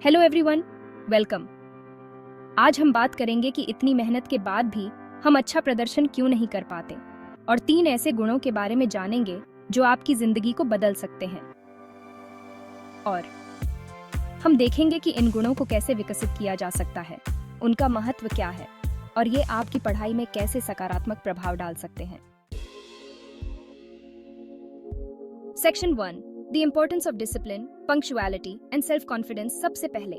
Hello everyone, welcome. आज हम बात करेंगे कि इतनी मेहनत के बाद भी हम अच्छा प्रदर्शन क्यों नहीं कर पाते और 3 ऐसे गुणों के बारे में जानेंगे जो आपकी जिंदगी को बदल सकते हैं। और हम देखेंगे कि इन गुणों को कैसे विकसित किया जा सकता है, उनका महत्व क्या है और ये आपकी पढ़ाई में कैसे सकारात्मक प्रभाव डाल सकते हैं। Section 1, the importance of discipline, punctuality and self confidence. सबसे पहले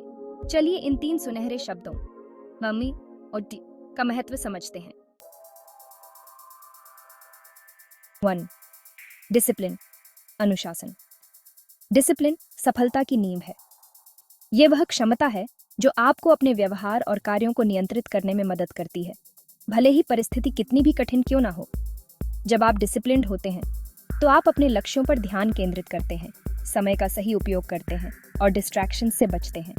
चलिए इन 3 सुनहरे शब्दों मम्मी और डी का महत्व समझते हैं। 1. डिसिप्लिन, अनुशासन। डिसिप्लिन सफलता की नींव है। यह वह क्षमता है जो आपको अपने व्यवहार और कार्यों को नियंत्रित करने में मदद करती है, भले ही परिस्थिति कितनी भी कठिन क्यों ना हो। जब आप डिसिप्लिन्ड होते हैं तो आप अपने लक्ष्यों पर ध्यान केंद्रित करते हैं, समय का सही उपयोग करते हैं और डिस्ट्रैक्शन से बचते हैं।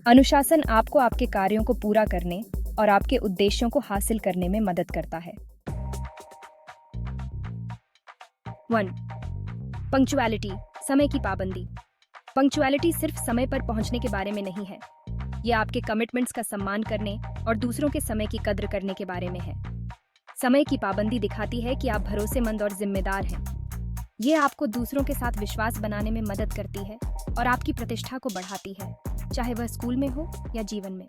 अनुशासन आपको आपके कार्यों को पूरा करने और आपके उद्देश्यों को हासिल करने में मदद करता है। 1. पंक्चुअलिटी, समय की पाबंदी। पंक्चुअलिटी सिर्फ समय पर पहुंचने के बारे में नहीं है, यह आपके कमिटमेंट्स का सम्मान करने और दूसरों के समय की कद्र करने के बारे में है। समय की पाबंदी दिखाती है कि आप भरोसेमंद और जिम्मेदार हैं। यह आपको दूसरों के साथ विश्वास बनाने में मदद करती है और आपकी प्रतिष्ठा को बढ़ाती है, चाहे वह स्कूल में हो या जीवन में।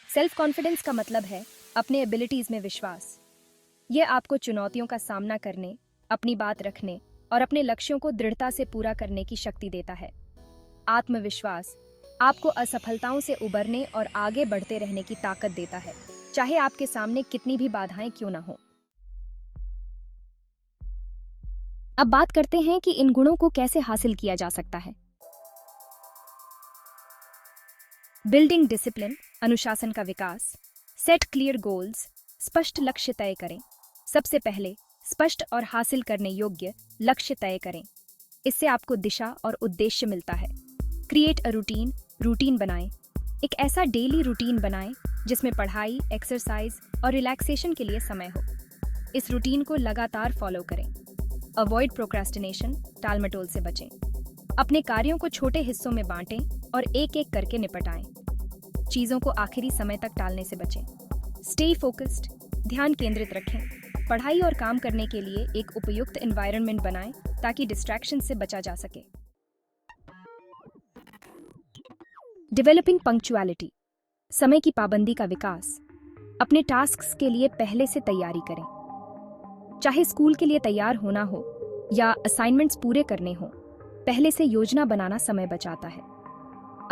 सेल्फ कॉन्फिडेंस का मतलब है अपने एबिलिटीज में विश्वास। यह आपको चुनौतियों का सामना करने, अपनी बात रखने और अपने लक्ष्यों को दृढ़ता से पूरा करने की शक्ति देता है। आत्मविश्वास आपको असफलताओं से उबरने और आगे बढ़ते रहने की ताकत देता है, चाहे आपके सामने कितनी भी बाधाएं क्यों ना हो। अब बात करते हैं कि इन गुणों को कैसे हासिल किया जा सकता है। बिल्डिंग डिसिप्लिन, अनुशासन का विकास। सेट क्लियर गोल्स, स्पष्ट लक्ष्य तय करें। सबसे पहले स्पष्ट और हासिल करने योग्य लक्ष्य तय करें। इससे आपको दिशा और उद्देश्य मिलता है। क्रिएट अ रूटीन बनाएं। एक ऐसा डेली रूटीन बनाएं जिसमें पढ़ाई, एक्सरसाइज और रिलैक्सेशन के लिए समय हो। इस रूटीन को लगातार फॉलो करें। अवॉइड प्रोक्रेस्टिनेशन, टाल मटोल से बचें। अपने कार्यों को छोटे हिस्सों में बांटें और एक एक करके निपटाएं। चीजों को आखिरी समय तक टालने से बचें। स्टे फोकस्ड, ध्यान केंद्रित रखें। पढ़ाई और काम करने के लिए एक उपयुक्त एनवायरनमेंट बनाएं ताकि डिस्ट्रैक्शन से बचा जा सके। डेवलपिंग पंक्चुअलिटी, समय की पाबंदी का विकास। अपने टास्क्स के लिए पहले से तैयारी करें। चाहे स्कूल के लिए तैयार होना हो या असाइनमेंट्स पूरे करने हो, पहले से योजना बनाना समय बचाता है।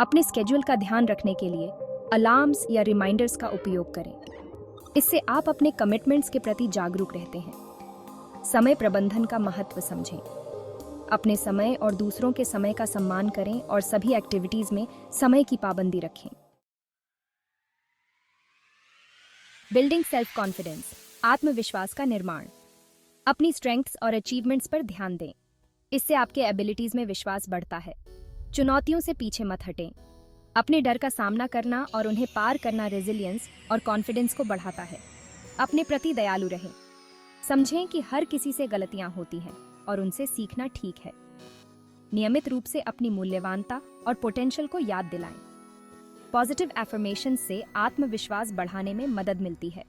अपने स्केड्यूल का ध्यान रखने के लिए अलार्म्स या रिमाइंडर्स का उपयोग करें। इससे आप अपने कमिटमेंट्स के प्रति जागरूक रहते हैं। समय प्रबंधन का महत्व समझें। अपने समय और दूसरों के समय का सम्मान करें और सभी एक्टिविटीज में समय की पाबंदी रखें। बिल्डिंग सेल्फ कॉन्फिडेंस, आत्मविश्वास का निर्माण। अपनी स्ट्रेंथ्स और अचीवमेंट्स पर ध्यान दें। इससे आपके एबिलिटीज में विश्वास बढ़ता है। चुनौतियों से पीछे मत हटें। अपने डर का सामना करना और उन्हें पार करना रेजिलियंस और कॉन्फिडेंस को बढ़ाता है। अपने प्रति दयालु रहें। समझें कि हर किसी से गलतियां होती हैं और उनसे सीखना ठीक है। नियमित रूप से अपनी मूल्यवानता और पोटेंशियल को याद दिलाएं। पॉजिटिव एफर्मेशन से आत्मविश्वास बढ़ाने में मदद मिलती है।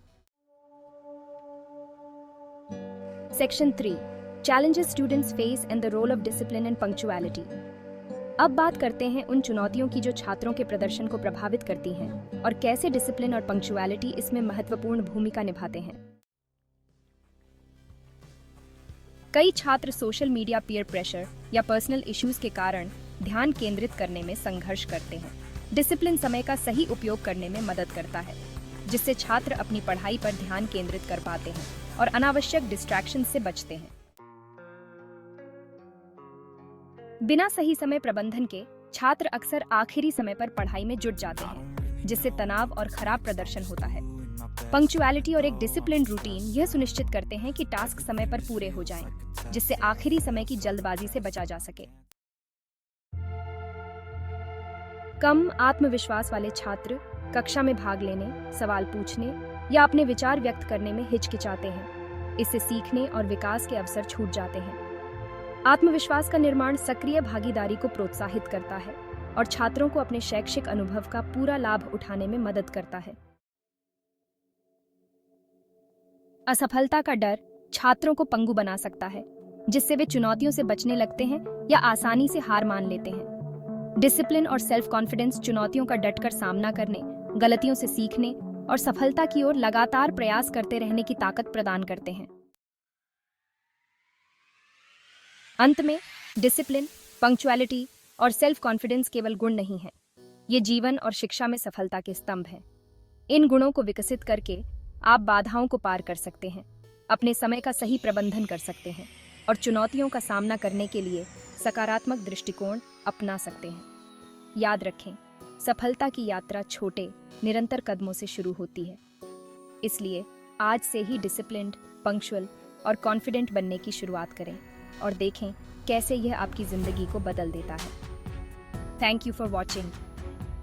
Section 3, challenges students face and the role of discipline and punctuality. अब बात करते हैं उन चुनौतियों की जो छात्रों के प्रदर्शन को प्रभावित करती हैं और कैसे डिसिप्लिन और पंक्चुअलिटी इसमें महत्वपूर्ण भूमिका निभाते हैं। कई छात्र सोशल मीडिया, पीयर प्रेशर या पर्सनल इश्यूज के कारण ध्यान केंद्रित करने में संघर्ष करते हैं। डिसिप्लिन समय का सही उपयोग करने में मदद करता है, जिससे छात्र अपनी पढ़ाई पर ध्यान केंद्रित कर पाते हैं और अनावश्यक डिस्ट्रैक्शन से बचते हैं। बिना सही समय प्रबंधन के छात्र अक्सर आखिरी समय पर पढ़ाई में जुट जाते हैं, जिससे तनाव और खराब प्रदर्शन होता है। पंक्चुअलिटी और एक डिसिप्लिन रूटीन यह सुनिश्चित करते हैं कि टास्क समय पर पूरे हो जाएं, जिससे आखिरी समय की जल्दबाजी से बचा जा सके। कम आत्मविश्वास वाले छात्र कक्षा में भाग लेने, सवाल पूछने या अपने विचार व्यक्त करने में हिचकिचाते हैं। इससे सीखने और विकास के अवसर छूट जाते हैं। आत्मविश्वास का निर्माण सक्रिय भागीदारी को प्रोत्साहित करता है और छात्रों को अपने शैक्षिक अनुभव का पूरा लाभ उठाने में मदद करता है। असफलता का डर छात्रों को पंगु बना सकता है, जिससे वे चुनौतियों से बचने लगते हैं या आसानी से हार मान लेते हैं। डिसिप्लिन और सेल्फ कॉन्फिडेंस चुनौतियों का डटकर सामना करने, गलतियों से सीखने और सफलता की ओर लगातार प्रयास करते रहने की ताकत प्रदान करते हैं। अंत में, डिसिप्लिन, पंक्चुअलिटी और सेल्फ कॉन्फिडेंस केवल गुण नहीं हैं, ये जीवन और शिक्षा में सफलता के स्तंभ हैं। इन गुणों को विकसित करके आप बाधाओं को पार कर सकते हैं, अपने समय का सही प्रबंधन कर सकते हैं और चुनौतियों का सामना करने के लिए सकारात्मक दृष्टिकोण अपना सकते हैं। याद रखें, सफलता की यात्रा छोटे, निरंतर कदमों से शुरू होती है। इसलिए आज से ही डिसिप्लिन्ड, पंक्चुअल और कॉन्फिडेंट बनने की शुरुआत करें और देखें कैसे यह आपकी जिंदगी को बदल देता है। Thank you for watching.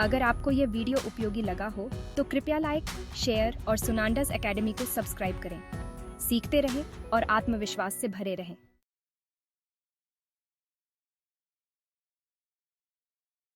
अगर आपको यह वीडियो उपयोगी लगा हो तो कृपया लाइक, शेयर और सुनांडास एकेडमी को सब्सक्राइब करें। सीखते रहें और आत्मविश्वास से भरे रहें।